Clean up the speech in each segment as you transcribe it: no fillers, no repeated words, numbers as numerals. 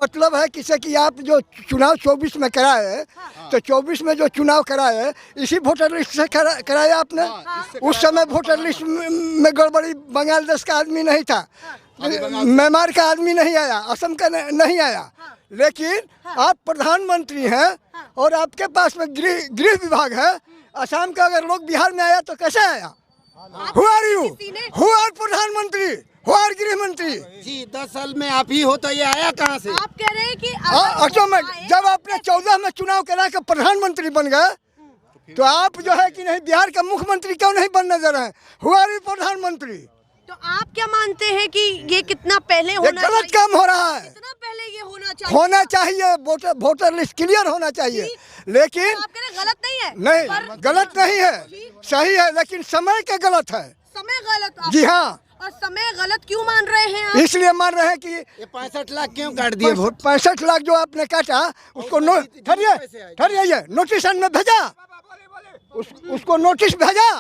मतलब है किसे कि आप जो चुनाव 24 में कराए, तो 24 में जो चुनाव कराए इसी वोटर लिस्ट से कराया आपने। उस समय वोटर लिस्ट में गड़बड़ी, बांग्लादेश का आदमी नहीं था, म्यांमार का आदमी नहीं आया, असम का नहीं आया, लेकिन आप प्रधानमंत्री हैं और आपके पास में गृह विभाग है। असम का अगर लोग बिहार में आया तो कैसे आया? Who are you? Who are प्रधानमंत्री? Who are गृह मंत्री? जी 10 साल में आप ही हो तो ये आया कहाँ से? आप कह रहे हैं कि जब आपने 14 में चुनाव करा के प्रधानमंत्री बन गए तो आप जो है कि नहीं बिहार का मुख्यमंत्री क्यों नहीं बनने दे रहे हैं? Who are you प्रधानमंत्री? तो आप क्या मानते हैं कि ये कितना पहले होना चाहिए? गलत काम हो रहा है। कितना पहले ये होना चाहिए? वोटर लिस्ट क्लियर होना चाहिए, लेकिन तो आप कह रहे हैं गलत नहीं है? नहीं, गलत नहीं है, सही है, लेकिन समय के गलत है। समय गलत? जी हाँ। और समय गलत क्यों मान रहे हैं आप? इसलिए मान रहे हैं कि ये 65 लाख क्यों काट दिए वोट? 65 लाख जो आपने काटा उसको ठहरिए नोटिस में भेजा, उसको नोटिस भेजा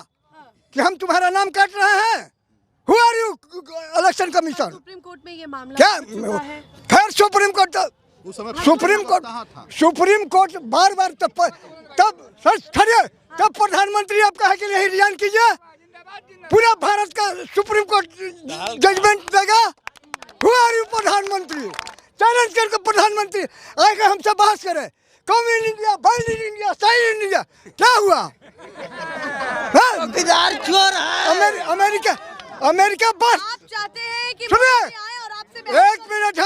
कि हम तुम्हारा नाम काट रहे हैं। Who are you election commission? Supreme court में ये मामला क्या है। फिर सुप्रीम कोर्ट बार तब सर ठहरिए, तब प्रधानमंत्री आप कहा कि नहीं रिजाइन कीजिए, पूरा भारत का सुप्रीम कोर्ट जजमेंट देगा। Who are you प्रधानमंत्री? चैलेंज करके प्रधानमंत्री आएगा हमसे बहस करे, come in India, file in India, सही इन इंडिया, क्या हुआ? अमेरिका बस आप चाहते हैं कि सुनिए, आए और आपसे एक मिनट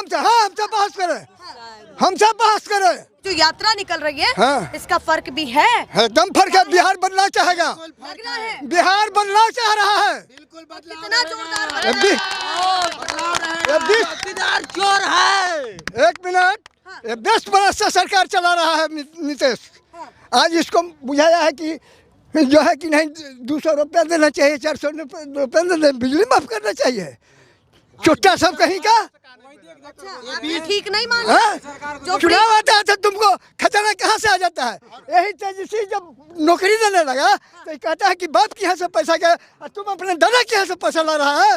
हमसे बहस करे। जो यात्रा निकल रही है इसका फर्क भी है, एकदम फर्क है। बिहार बनना चाहेगा, लगना है बिहार बनना चाह रहा है। बिल्कुल कितना जोरदार चोर है। एक मिनट, 10 बरस से सरकार चला रहा है नीतीश। आज इसको बुझाया है कि जो है कि नहीं 200 रुपया देना चाहिए, 400 रुपया देना, बिजली माफ करना चाहिए। चुट्टा सब कहीं का। अच्छा, ये ठीक नहीं मान रहे? चुनाव आता है तो तुमको खजाना कहाँ से आ जाता है? यही तेजस्वी जब नौकरी देने लगा तो कहता है कि बाप के यहाँ से पैसा गया और तुम अपने दादा के यहाँ से पैसा ला रहा है।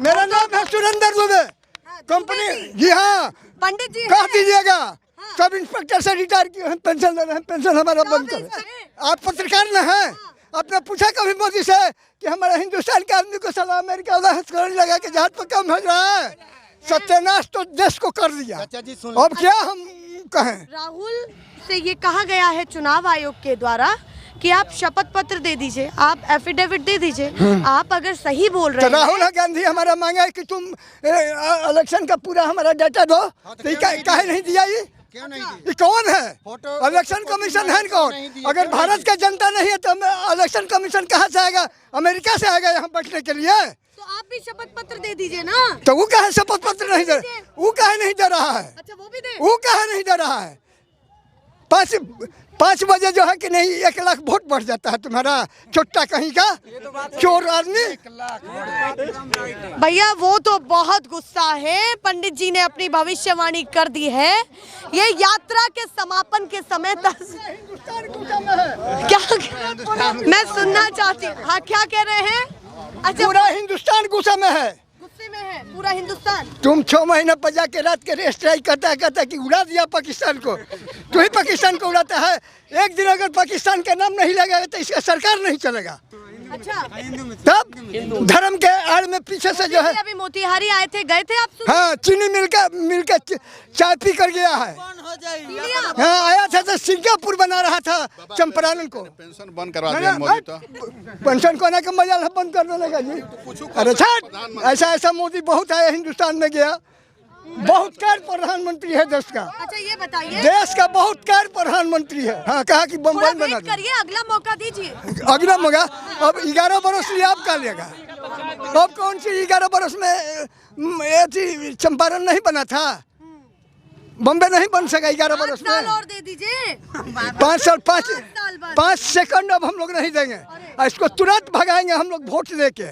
मेरा नाम है सुरेंद्र दुबे, कंपनी। जी हाँ, पंडित जी कह दीजिएगा, सब इंस्पेक्टर से रिटायर किए हैं, पेंशन ले रहे हैं, पेंशन हमारा बंद करें। आप पत्रकार न हैं? आपने पूछा कभी मोदी से कि हमारे हिंदुस्तान के आदमी को साला अमेरिका करने लगा कि जहाज पर कम भेज रहा है? सत्यानाश तो देश को कर दिया। अब क्या हम कहें? राहुल से ये कहा गया है चुनाव आयोग के द्वारा कि आप शपथ पत्र दे दीजिए, आप एफिडेविट दे दीजिए। आप अगर सही बोल रहे हैं तो राहुल गांधी हमारा मांगा है कि तुम इलेक्शन का पूरा हमारा डाटा दो, तो काहे नहीं दिया? क्यों नहीं? ये कौन है? इलेक्शन कमीशन है कौन? अगर भारत का जनता नहीं है तो इलेक्शन कमीशन कहाँ से आएगा? अमेरिका से आएगा यहाँ बैठने के लिए? तो आप भी शपथ पत्र दे दीजिए ना। तो वो काहे शपथ पत्र नहीं दे? वो काहे नहीं दे रहा है? अच्छा, वो भी दे। वो काहे नहीं दे रहा है? 5 बजे जो है कि नहीं 1 लाख वोट बढ़ जाता है तुम्हारा, छोटा कहीं का चोर आदमी। भैया वो तो बहुत गुस्सा है। पंडित जी ने अपनी भविष्यवाणी कर दी है। ये यात्रा के समापन के समय तक क्या मैं सुनना चाहती हूँ। हाँ, क्या कह रहे हैं? अच्छा, पूरा हिंदुस्तान गुस्से में है। गुस्से में है पूरा हिंदुस्तान। तुम 6 महीने पर जाके रात के स्ट्राइक कहता है कि उड़ा दिया पाकिस्तान को। तू ही पाकिस्तान को उड़ाता है। एक दिन अगर पाकिस्तान का नाम नहीं लगेगा तो इसका सरकार नहीं चलेगा। अच्छा, तब धर्म के आड़ में पीछे से जो है। अभी मोतिहारी आए थे, गए थे आप? हाँ, चीनी मिल के चाय पी कर गया है। हाँ, आया था तो सिंगापुर बना रहा था चंपारण को। पेंशन बंद करवा दिया मोदी तो। पेंशन को आने का मजा बंद कर देने का जी। अरे छठ, ऐसा मोदी बहुत आया, हिंदुस्तान में गया, बहुत कार प्रधानमंत्री है देश का। अच्छा, ये बताइए, देश का बहुत कार प्रधानमंत्री है। हाँ, कहा कि बम्बई बना करिए, अगला मौका दीजिए। अगला मौका अब 11 बरस लिए आप का लेगा। अब कौन सी 11 बरस में चंपारण नहीं बना था? बम्बे नहीं बन सका 11 बरस में। 5 साल और दे दीजिए। 5 साल 5 सेकंड अब हम लोग नहीं देंगे। इसको तुरंत भगाएंगे हम लोग वोट दे के।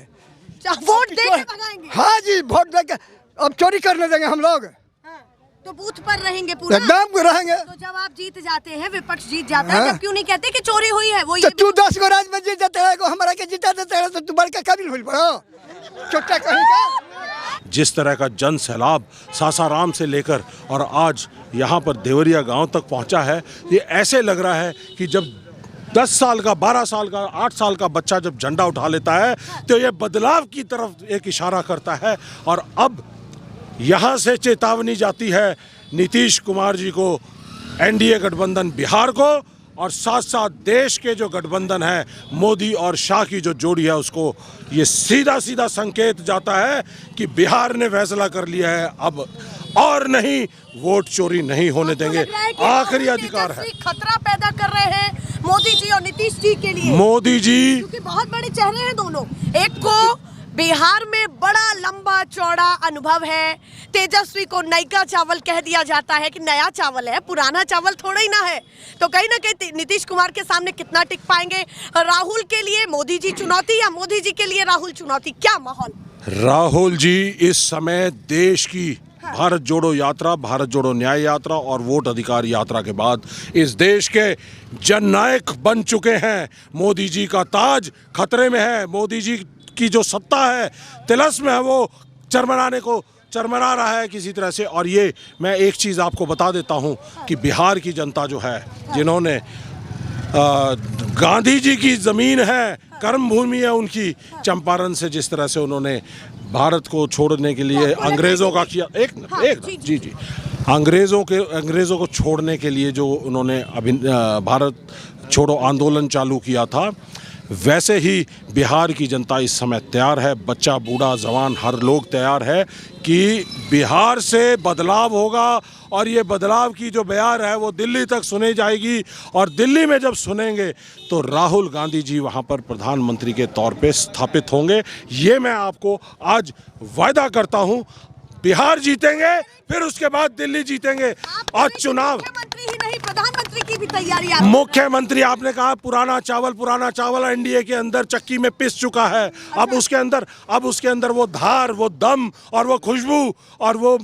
वोट दे के भगाएंगे? हाँ जी, वोट दे के। अब चोरी करने देंगे हम लोग? तो बूथ पर रहेंगे पूरा एकदम रहेंगे। तो जब आप जीत जाते हैं, विपक्ष जीत जाता है, तब क्यों नहीं कहते कि चोरी हुई है? वो तो ये तू 10 गो राज्य में जीत जाते है, हमारा के जीता देते है, तो तू बड़का काबिल हुई बड़ो छोटा कहीं का। जिस तरह का जन सैलाब सासाराम से लेकर और आज यहाँ पर देवरिया गांव तक पहुँचा है, ये ऐसे लग रहा है कि जब 10 साल का, 12 साल का, 8 साल का बच्चा जब झंडा उठा लेता है तो ये बदलाव की तरफ एक इशारा करता है। और अब यहाँ से चेतावनी जाती है नीतीश कुमार जी को, एनडीए गठबंधन बिहार को, और साथ साथ देश के जो गठबंधन है मोदी और शाह की जो जोड़ी है उसको ये सीधा सीधा संकेत जाता है कि बिहार ने फैसला कर लिया है, अब और नहीं, वोट चोरी नहीं होने देंगे। आखिरी अधिकार है। खतरा पैदा कर रहे हैं मोदी जी और नीतीश जी के लिए। मोदी जी, क्योंकि बहुत बड़े चेहरे हैं दोनों, एक को बिहार में बड़ा लंबा चौड़ा अनुभव है, तेजस्वी को नयका चावल कह दिया जाता है कि नया चावल है, पुराना चावल थोड़ा ही ना है। तो कहीं ना कहीं नीतीश कुमार के सामने कितना टिक पाएंगे? राहुल के लिए मोदी जी चुनौती या मोदी जी के लिए राहुल चुनौती? क्या माहौल? राहुल जी इस समय देश की भारत जोड़ो यात्रा, भारत जोड़ो न्याय यात्रा और वोट अधिकार यात्रा के बाद इस देश के जननायक बन चुके हैं। मोदी जी का ताज खतरे में है, मोदी जी की जो सत्ता है तिलस्म है, वो चरमरा रहा है किसी तरह से। और ये मैं एक चीज़ आपको बता देता हूँ कि बिहार की जनता जो है, जिन्होंने गांधी जी की ज़मीन है, कर्म भूमि है उनकी, चंपारण से जिस तरह से उन्होंने भारत को छोड़ने के लिए अंग्रेज़ों का किया, जी अंग्रेज़ों को छोड़ने के लिए जो उन्होंने भारत छोड़ो आंदोलन चालू किया था, वैसे ही बिहार की जनता इस समय तैयार है, बच्चा बूढ़ा जवान हर लोग तैयार है कि बिहार से बदलाव होगा। और ये बदलाव की जो बयार है वो दिल्ली तक सुनी जाएगी, और दिल्ली में जब सुनेंगे तो राहुल गांधी जी वहाँ पर प्रधानमंत्री के तौर पे स्थापित होंगे। ये मैं आपको आज वायदा करता हूँ। बिहार जीतेंगे, फिर उसके बाद दिल्ली जीतेंगे। और चुनाव मुख्यमंत्री ही नहीं, प्रधानमंत्री की भी तैयारी। मुख्यमंत्री आपने कहा पुराना चावल एनडीए के अंदर चक्की में पिस चुका है। अब उसके अंदर वो धार, वो दम और वो खुशबू और वो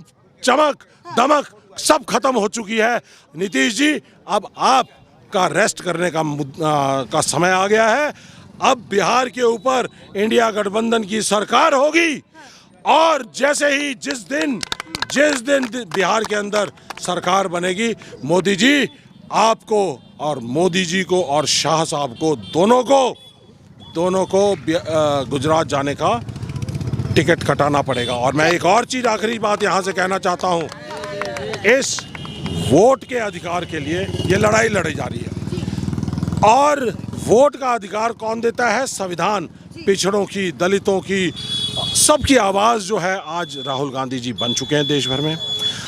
चमक दमक सब खत्म हो चुकी है। नीतीश जी, अब आपका रेस्ट करने का समय आ गया है। अब बिहार के ऊपर इंडिया गठबंधन की सरकार होगी, और जैसे ही जिस दिन बिहार के अंदर सरकार बनेगी, मोदी जी आपको और मोदी जी को और शाह साहब को दोनों को गुजरात जाने का टिकट कटाना पड़ेगा। और मैं एक और चीज़, आखिरी बात यहाँ से कहना चाहता हूँ, इस वोट के अधिकार के लिए ये लड़ाई लड़ी जा रही है, और वोट का अधिकार कौन देता है? संविधान। पिछड़ों की, दलितों की, सबकी आवाज़ जो है आज राहुल गांधी जी बन चुके हैं देश भर में।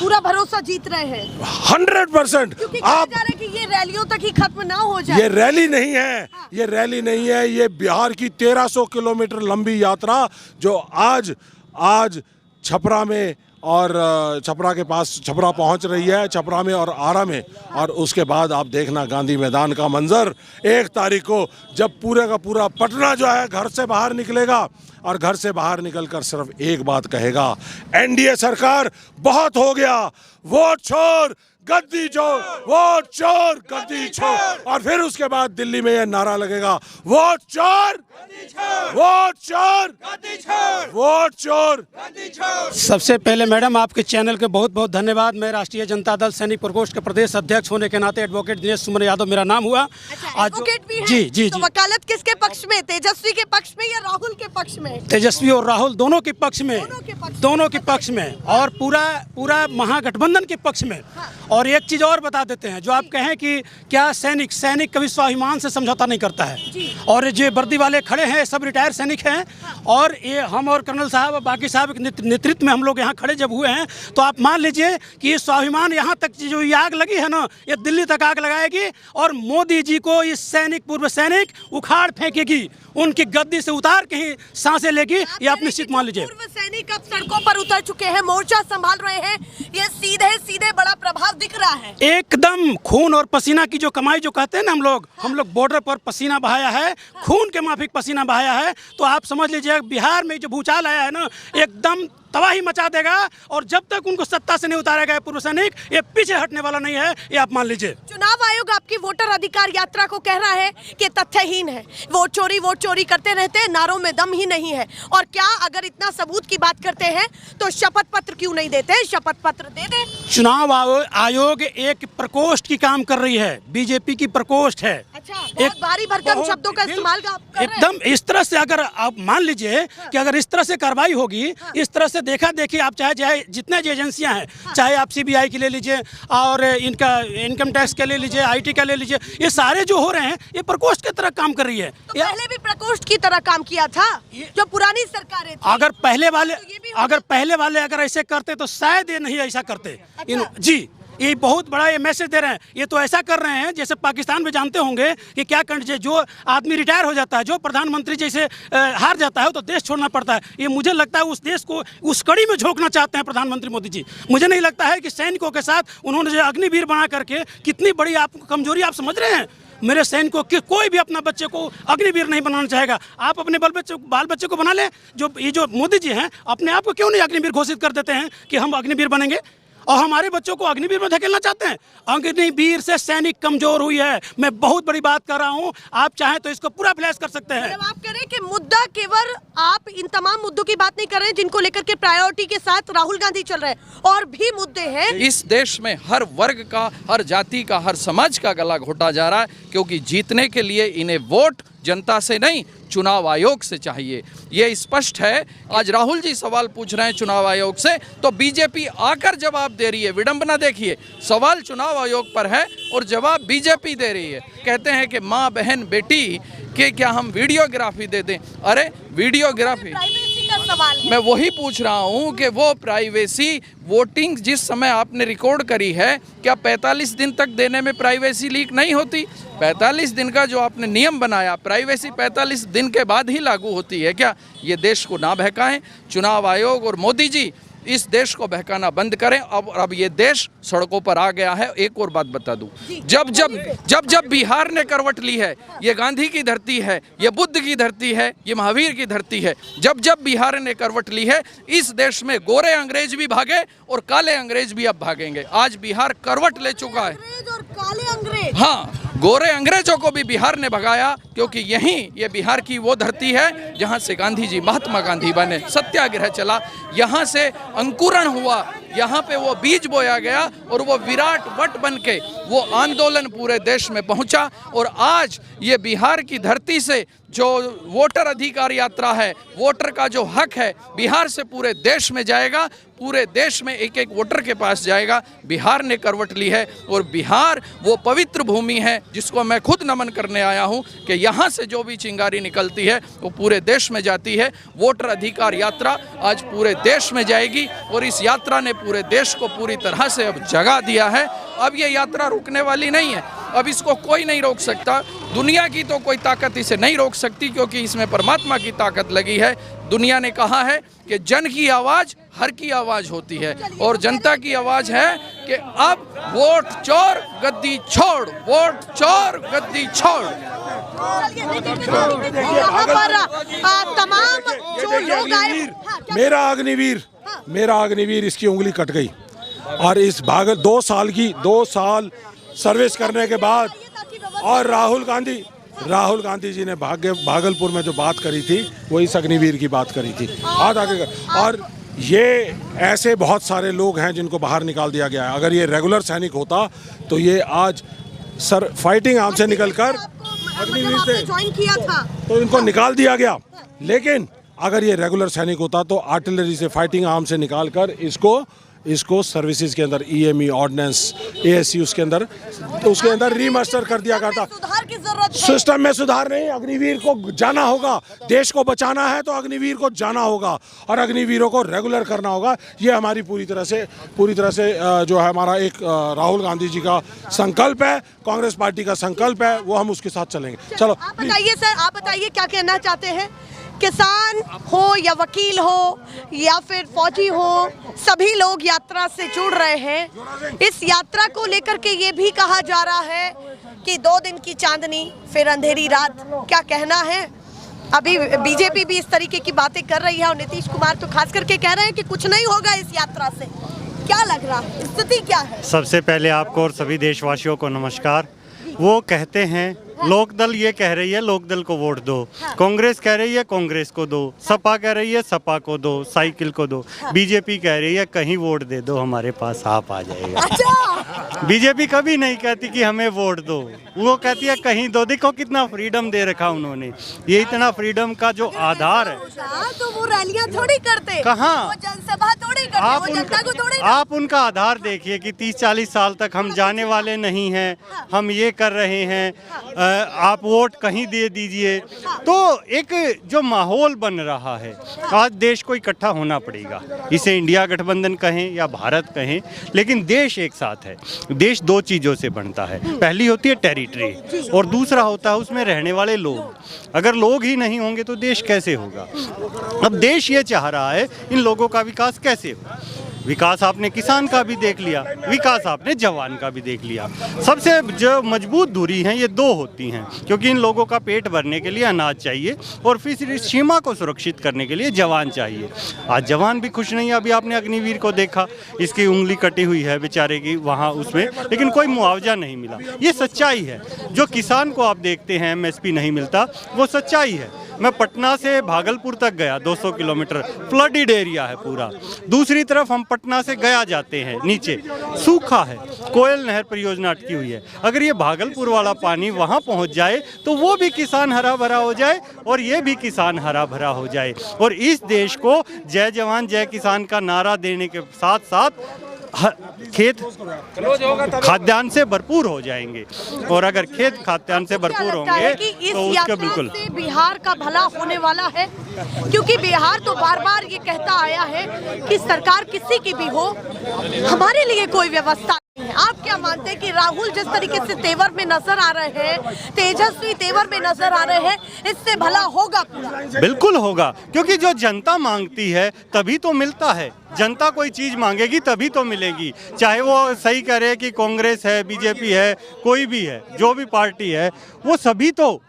पूरा भरोसा जीत रहे हैं 100%। आप जा रहे कि ये रैलियों तक ही खत्म ना हो जाए। ये रैली नहीं है, ये रैली नहीं है, ये बिहार की 1300 किलोमीटर लंबी यात्रा जो आज छपरा में और छपरा के पास छपरा पहुंच रही है, छपरा में और आरा में। और उसके बाद आप देखना गांधी मैदान का मंजर 1 तारीख को, जब पूरे का पूरा पटना जो है घर से बाहर निकलेगा, और घर से बाहर निकलकर सिर्फ एक बात कहेगा, एनडीए सरकार बहुत हो गया, वोट छोड़ गद्दी छोड़, वोट चोर गद्दी छोड़। और फिर उसके बाद दिल्ली में यह नारा लगेगा, वोट चोर वोट चोर वोट चोर। सबसे पहले मैडम आपके चैनल के बहुत बहुत धन्यवाद। मैं राष्ट्रीय जनता दल सैनिक प्रकोष्ठ के प्रदेश अध्यक्ष होने के नाते एडवोकेट दिनेश सुमन यादव मेरा नाम हुआ। एडवोकेट भी हैं? जी। तो वकालत किसके पक्ष में, तेजस्वी के पक्ष में या राहुल के पक्ष में? तेजस्वी और राहुल दोनों के पक्ष में, दोनों के पक्ष में, और पूरा महागठबंधन के पक्ष में। और एक चीज़ और बता देते हैं, जो आप कहें कि क्या सैनिक कभी स्वाभिमान से समझौता नहीं करता है, और जो वर्दी वाले खड़े हैं सब रिटायर्ड सैनिक हैं, और ये हम और कर्नल साहब और बाकी साहब के नेतृत्व में हम लोग यहाँ खड़े जब हुए हैं, तो आप मान लीजिए कि ये स्वाभिमान यहाँ तक जो ये आग लगी है ना, ये दिल्ली तक आग लगाएगी, और मोदी जी को ये पूर्व सैनिक उखाड़ फेंकेगी, उनकी गद्दी से उतार के ही सांसें लेगी, ये आप निश्चित मान लीजिए। पूर्व सैनिक अब सड़कों पर उतर चुके हैं, मोर्चा संभाल रहे हैं, ये सीधे बड़ा प्रभाव दिख रहा है। एकदम खून और पसीना की जो कमाई जो कहते हैं ना, हम लोग बॉर्डर पर पसीना बहाया है, खून के माफिक पसीना बहाया है। तो आप समझ लीजिए बिहार में जो भूचाल आया है ना, एकदम तबाही मचा देगा। और जब तक उनको सत्ता से नहीं उतारा गया पूर्व सैनिक, ये पीछे हटने वाला नहीं है, ये आप मान लीजिए। चुनाव आयोग आपकी वोटर अधिकार यात्रा को कह रहा है कि तथ्यहीन है, वोट चोरी करते रहते हैं, नारों में दम ही नहीं है। और क्या अगर इतना सबूत की बात करते हैं तो शपथ पत्र क्यों नहीं देते? शपथ पत्र दे दें। चुनाव आयोग एक प्रकोष्ठ की काम कर रही है, बीजेपी की प्रकोष्ठ है। अच्छा, बहुत भारी भरकम शब्दों का इस्तेमाल आप कर रहे हैं। एकदम इस तरह से अगर आप मान लीजिए कि अगर इस तरह से कार्रवाई होगी, इस तरह से देखा देखी, आप चाहे जितने जो एजेंसियां हैं, चाहे आप सीबीआई की ले लीजिए और इनका इनकम टैक्स के ले लीजिए, आईटी का ले लीजिए, ये सारे जो हो रहे हैं ये प्रकोष्ठ की तरह काम कर रही है। तो पहले भी प्रकोष्ठ की तरह काम किया था जो पुरानी सरकारें थी। अगर पहले वाले अगर ऐसे करते तो शायद ये नहीं ऐसा करते। जी, ये बहुत बड़ा ये मैसेज दे रहे हैं। ये तो ऐसा कर रहे हैं जैसे पाकिस्तान में जानते होंगे कि क्या जो आदमी रिटायर हो जाता है, जो प्रधानमंत्री जैसे हार जाता है तो देश छोड़ना पड़ता है। ये मुझे लगता है उस देश को उस कड़ी में झोंकना चाहते हैं प्रधानमंत्री मोदी जी। मुझे नहीं लगता है कि सैनिकों के साथ उन्होंने जो अग्निवीर बना करके कितनी बड़ी आप कमजोरी आप समझ रहे हैं। मेरे सैनिकों के कोई भी अपना बच्चे को अग्निवीर नहीं बनाना चाहेगा। आप अपने बाल बच्चे को बना लें। जो मोदी जी हैं अपने आप को क्यों नहीं अग्निवीर घोषित कर देते हैं कि हम अग्निवीर बनेंगे, और हमारे बच्चों को अग्निवीर में धकेलना चाहते हैं। अग्निवीर से सैनिक कमजोर हुई है। मैं बहुत बड़ी बात कर रहा हूं, आप चाहें तो इसको पूरा फ्लैश कर सकते हैं। आप कह रहे हैं कि मुद्दा केवल आप इन तमाम मुद्दों की बात नहीं कर रहे हैं जिनको लेकर के प्रायोरिटी के साथ राहुल गांधी चल रहे हैं, और भी मुद्दे हैं। इस देश में हर वर्ग का, हर जाति का, हर समाज का गला घोटा जा रहा है, क्योंकि जीतने के लिए इन्हें वोट जनता से नहीं चुनाव आयोग से चाहिए। ये स्पष्ट है। आज राहुल जी सवाल पूछ रहे हैं चुनाव आयोग से, तो बीजेपी आकर जवाब दे रही है। विडंबना देखिए, सवाल चुनाव आयोग पर है और जवाब बीजेपी दे रही है। कहते हैं कि माँ बहन बेटी के क्या हम वीडियोग्राफी दे दें? अरे वीडियोग्राफी मैं वही पूछ रहा हूँ कि वो प्राइवेसी वोटिंग जिस समय आपने रिकॉर्ड करी है, क्या 45 दिन तक देने में प्राइवेसी लीक नहीं होती? 45 दिन का जो आपने नियम बनाया, प्राइवेसी 45 दिन के बाद ही लागू होती है क्या? ये देश को ना बहकाएं। चुनाव आयोग और मोदी जी इस देश को बहकाना बंद करें। अब ये देश सड़कों पर आ गया है। एक और बात बता दूं, जब बिहार ने करवट ली है, ये गांधी की धरती है, ये बुद्ध की धरती है, ये महावीर की धरती है, जब बिहार ने करवट ली है, इस देश में गोरे अंग्रेज भी भागे और काले अंग्रेज भी अब भागेंगे। आज बिहार करवट ले चुका है। और काले अंग्रेज, हाँ, गोरे अंग्रेजों को भी बिहार ने भगाया, क्योंकि ये बिहार की वो धरती है जहाँ से गांधी जी, महात्मा गांधी बने, सत्याग्रह चला, यहाँ से अंकुरण हुआ, यहाँ पे वो बीज बोया गया और वो विराट वट बन के वो आंदोलन पूरे देश में पहुँचा। और आज ये बिहार की धरती से जो वोटर अधिकार यात्रा है, वोटर का जो हक है, बिहार से पूरे देश में जाएगा। पूरे देश में एक एक वोटर के पास जाएगा। बिहार ने करवट ली है और बिहार वो पवित्र भूमि है जिसको मैं खुद नमन करने आया हूँ कि यहाँ से जो भी चिंगारी निकलती है वो पूरे देश में जाती है। वोटर अधिकार यात्रा आज पूरे देश में जाएगी और इस यात्रा ने पूरे देश को पूरी तरह से अब जगा दिया है। अब ये यात्रा रुकने वाली नहीं है। अब इसको कोई नहीं रोक सकता। दुनिया की तो कोई ताकत इसे नहीं रोक सकती, क्योंकि इसमें परमात्मा की ताकत लगी है। दुनिया ने कहा है कि जन की आवाज़ हर की आवाज़ होती है और जनता की आवाज़ है कि अब वोट चोर गद्दी छोड़, वोट चोर गद्दी छोड़। तमाम जो लोग आए, मेरा अग्निवीर इसकी उंगली कट गई। और इस 2 साल सर्विस करने के बाद, और राहुल गांधी जी ने भागलपुर में जो बात करी थी वो इस अग्निवीर की बात करी थी। और ये ऐसे बहुत सारे लोग हैं जिनको बाहर निकाल दिया गया है। अगर ये रेगुलर सैनिक होता तो ये आज फाइटिंग आर्म से निकलकर अग्निवीर से ज्वाइन किया था तो इनको निकाल दिया गया। लेकिन अगर ये रेगुलर सैनिक होता तो आर्टिलरी से, फाइटिंग आर्म से निकालकर इसको सर्विसेज के अंदर, ईएमई, ऑर्डिनेंस, एएससी उसके अंदर रीमास्टर कर दिया गया था। सुधार की जरूरत है। सिस्टम में सुधार नहीं, अग्निवीर को जाना होगा। देश को बचाना है तो अग्निवीर को जाना होगा और अग्निवीरों को रेगुलर करना होगा। ये हमारी पूरी तरह से जो है हमारा एक राहुल गांधी जी का संकल्प है, कांग्रेस पार्टी का संकल्प है, वो हम उसके साथ चलेंगे। चलो आप बताइए सर, आप बताइए क्या कहना चाहते हैं। किसान हो या वकील हो या फिर फौजी हो, सभी लोग यात्रा से जुड़ रहे हैं। इस यात्रा को लेकर के ये भी कहा जा रहा है कि 2 दिन की चांदनी फिर अंधेरी रात। क्या कहना है? अभी बीजेपी भी इस तरीके की बातें कर रही है और नीतीश कुमार तो खास करके कह रहे हैं कि कुछ नहीं होगा इस यात्रा से। क्या लग रहा है, स्थिति क्या है? सबसे पहले आपको और सभी देशवासियों को नमस्कार। वो कहते हैं लोकदल ये कह रही है लोकदल को वोट दो, कांग्रेस कह रही है कांग्रेस को दो, सपा कह रही है सपा को दो, साइकिल को दो, बीजेपी कह रही है कहीं वोट दे दो हमारे पास आप आ जाएगा। अच्छा, बीजेपी कभी नहीं कहती कि हमें वोट दो, वो कहती है कहीं दो। देखो कितना फ्रीडम दे रखा उन्होंने, ये इतना फ्रीडम का जो आधार है। तो वो रैलियां थोड़ी करते, कहाँ? वो जनसभा थोड़ी करते, वो जनता को थोड़ी। आप उनका आधार देखिए कि 30-40 साल तक हम जाने वाले नहीं हैं, हम ये कर रहे हैं, आप वोट कहीं दे दीजिए। तो एक जो माहौल बन रहा है, आज देश को इकट्ठा होना पड़ेगा। इसे इंडिया गठबंधन कहें या भारत कहें, लेकिन देश एक साथ है। देश दो चीज़ों से बनता है, पहली होती है टेरिटरी और दूसरा होता है उसमें रहने वाले लोग। अगर लोग ही नहीं होंगे तो देश कैसे होगा? अब देश ये चाह रहा है इन लोगों का विकास कैसे हो। विकास आपने किसान का भी देख लिया, विकास आपने जवान का भी देख लिया। सबसे जो मजबूत दूरी हैं ये दो होती हैं, क्योंकि इन लोगों का पेट भरने के लिए अनाज चाहिए और फिर सीमा को सुरक्षित करने के लिए जवान चाहिए। आज जवान भी खुश नहीं है। अभी आपने अग्निवीर को देखा, इसकी उंगली कटी हुई है बेचारे की वहाँ उसमें, लेकिन कोई मुआवजा नहीं मिला। ये सच्चाई है। जो किसान को आप देखते हैं MSP नहीं मिलता, वो सच्चाई है। मैं पटना से भागलपुर तक गया, 200 किलोमीटर फ्लडेड एरिया है पूरा। दूसरी तरफ हम पटना से गया जाते हैं, नीचे सूखा है, कोयल नहर परियोजना अटकी हुई है। अगर ये भागलपुर वाला पानी वहाँ पहुँच जाए तो वो भी किसान हरा भरा हो जाए और ये भी किसान हरा भरा हो जाए और इस देश को जय जवान जय किसान का नारा देने के साथ साथ खेत खाद्यान्न से भरपूर हो जाएंगे। और अगर खेत खाद्यान्न से भरपूर होंगे तो उसके बिल्कुल से बिहार का भला होने वाला है, क्योंकि बिहार तो बार बार ये कहता आया है कि सरकार किसी की भी हो, हमारे लिए कोई व्यवस्था नहीं है। आप क्या मानते हैं कि राहुल जिस तरीके से तेवर में नजर आ रहे हैं, तेजस्वी तेवर में नजर आ रहे हैं, इससे भला होगा पूरा? बिल्कुल होगा, क्योंकि जो जनता मांगती है तभी तो मिलता है। जनता कोई चीज़ मांगेगी तभी तो मिलेगी। चाहे वो सही कह रहे हैं कि कांग्रेस है, बीजेपी है, कोई भी है, जो भी पार्टी है, वो सभी तो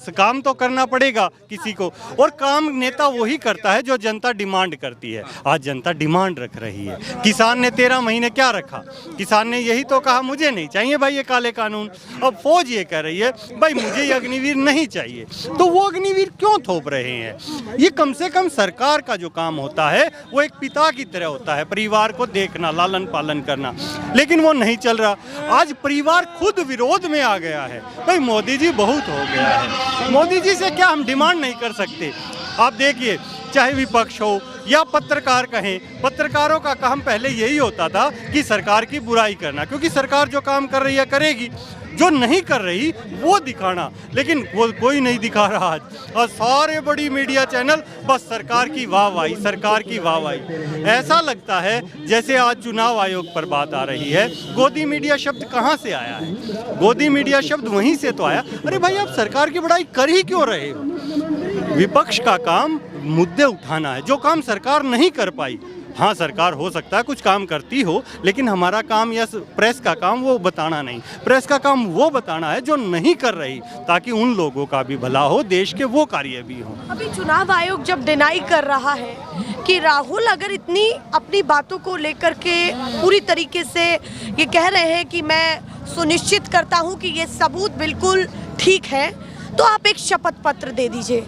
काम तो करना पड़ेगा किसी को। और काम नेता वही करता है जो जनता डिमांड करती है। आज जनता डिमांड रख रही है। किसान ने 13 महीने क्या रखा? किसान ने यही तो कहा मुझे नहीं चाहिए भाई ये काले कानून। अब फौज ये कह रही है भाई मुझे ये अग्निवीर नहीं चाहिए। तो वो अग्निवीर क्यों थोप रहे हैं? ये कम से कम सरकार का जो काम होता है वो एक पिता की तरह होता है, परिवार को देखना, लालन पालन करना, लेकिन वो नहीं चल रहा। आज परिवार खुद विरोध में आ गया है। भाई मोदी जी बहुत हो गया है, मोदी जी से क्या हम डिमांड नहीं कर सकते? आप देखिए, चाहे विपक्ष हो या पत्रकार कहें, पत्रकारों का काम पहले यही होता था कि सरकार की बुराई करना, क्योंकि सरकार जो काम कर रही है करेगी, जो नहीं कर रही वो दिखाना, लेकिन वो कोई नहीं दिखा रहा आज। और सारे बड़ी मीडिया चैनल बस सरकार की वाहवाही, सरकार की वाहवाही। ऐसा लगता है जैसे आज चुनाव आयोग पर बात आ रही है। गोदी मीडिया शब्द कहाँ से आया है? गोदी मीडिया शब्द वहीं से तो आया। अरे भाई आप सरकार की बड़ाई कर ही क्यों रहे हो? विपक्ष का काम मुद्दे उठाना है, जो काम सरकार नहीं कर पाई। हाँ, सरकार हो सकता है कुछ काम करती हो, लेकिन हमारा काम या प्रेस का काम वो बताना नहीं। प्रेस का काम वो बताना है जो नहीं कर रही, ताकि उन लोगों का भी भला हो, देश के वो कार्य भी हो। अभी चुनाव आयोग जब डिनाई कर रहा है कि राहुल अगर इतनी अपनी बातों को लेकर के पूरी तरीके से ये कह रहे हैं कि मैं सुनिश्चित करता हूँ कि ये सबूत बिल्कुल ठीक है, तो आप एक शपथ पत्र दे दीजिए।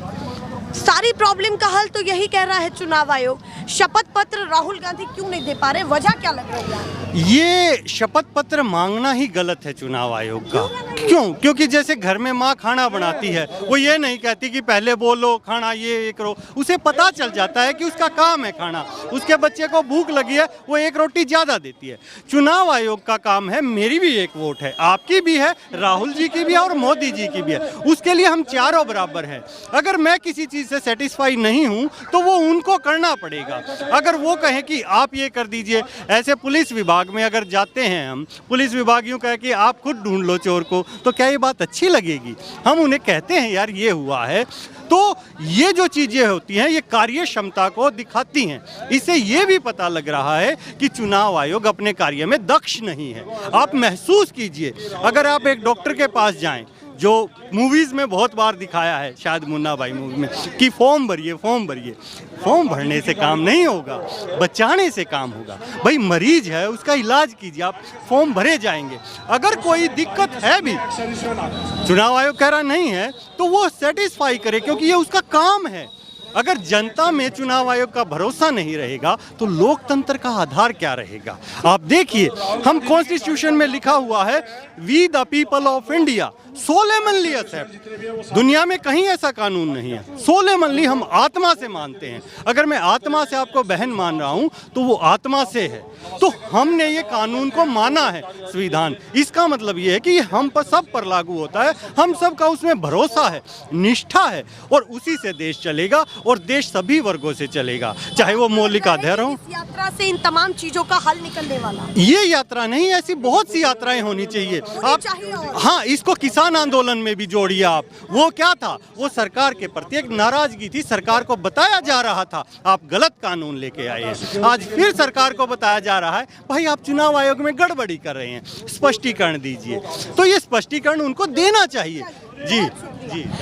सारी प्रॉब्लम का हल तो यही कह रहा है चुनाव आयोग। शपथ पत्र राहुल गांधी क्यों नहीं दे पा रहे? वजह क्या लग रही है? ये शपथ पत्र मांगना ही गलत है चुनाव आयोग का। क्यों? क्योंकि जैसे घर में माँ खाना बनाती है, वो ये नहीं कहती कि पहले बोलो खाना ये करो। उसे पता चल जाता है कि उसका काम है खाना, उसके बच्चे को भूख लगी है, वो एक रोटी ज़्यादा देती है। चुनाव आयोग का काम है, मेरी भी एक वोट है, आपकी भी है, राहुल जी की भी है और मोदी जी की भी है, उसके लिए हम चारों बराबर हैं। अगर मैं किसी चीज़ से सेटिस्फाई नहीं हूँ तो वो उनको करना पड़ेगा। अगर वो कहें कि आप ये कर दीजिए, ऐसे पुलिस विभाग में अगर जाते हैं हम, पुलिस विभाग यूँ कहे कि आप खुद ढूंढ लो चोर को, तो क्या ये बात अच्छी लगेगी? हम उन्हें कहते हैं यार ये हुआ है। तो ये जो चीज़ें होती हैं ये कार्य क्षमता को दिखाती हैं। इससे ये भी पता लग रहा है कि चुनाव आयोग अपने कार्य में दक्ष नहीं है। आप महसूस कीजिए, अगर आप एक डॉक्टर के पास जाएं जो मूवीज़ में बहुत बार दिखाया है, शायद मुन्ना भाई मूवी में, कि फॉर्म भरिए फॉर्म भरिए। फॉर्म भरने से काम नहीं होगा, बचाने से काम होगा। भाई मरीज है, उसका इलाज कीजिए, आप फॉर्म भरे जाएंगे। अगर कोई दिक्कत है भी, चुनाव आयोग कह रहा नहीं है, तो वो सेटिस्फाई करे, क्योंकि ये उसका काम है। अगर जनता में चुनाव आयोग का भरोसा नहीं रहेगा तो लोकतंत्र का आधार क्या रहेगा? आप देखिए, हम कॉन्स्टिट्यूशन में लिखा हुआ है, we the people of India solemnly accept. दुनिया में कहीं ऐसा कानून नहीं है। सोलेमनली हम आत्मा से मानते हैं। अगर मैं आत्मा से आपको बहन मान रहा हूं तो वो आत्मा से है। तो हमने ये कानून को माना है, संविधान। इसका मतलब ये है कि ये हम पर सब पर लागू होता है, हम सब का उसमें भरोसा है, निष्ठा है, और उसी से देश चलेगा, और देश सभी वर्गों से चलेगा, चाहे वो मौलिक आधार हो। इस यात्रा से इन तमाम चीजों का हल निकलने वाला ये यात्रा नहीं, ऐसी बहुत सी यात्राएं होनी चाहिए। आप हाँ, इसको किसान आंदोलन में भी जोड़िए आप। वो क्या था? वो सरकार के प्रति एक नाराजगी थी। सरकार को बताया जा रहा था आप गलत कानून लेके आए हैं। आज फिर सरकार को बताया जा रहा है, भाई आप चुनाव आयोग में गड़बड़ी कर रहे हैं, स्पष्टीकरण दीजिए। तो ये स्पष्टीकरण उनको देना चाहिए। जी जी।